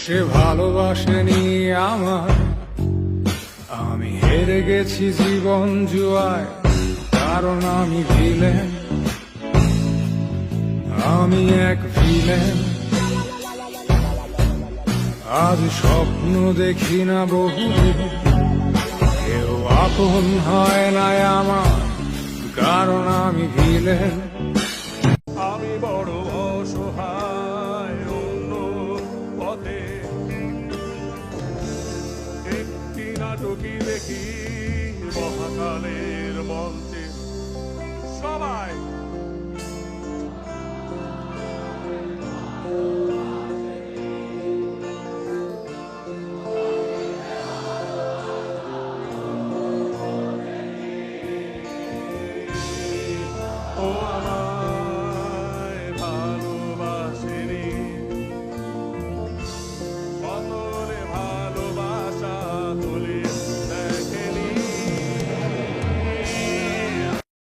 সে ভালোবাসেনি আমার, আমি হেরে গেছি জীবন জুয়ায়, কারণ আমি ভিলেন, আমি এক ভিলেন। আজ স্বপ্ন দেখি না বহু, কেউ আপন হয় না আমার, কারণ আমি ভিলেন। আমি বড় অসহায় অন্য পথে, একটি নাটকই দেখি মহাকালের মঞ্চে। সবাই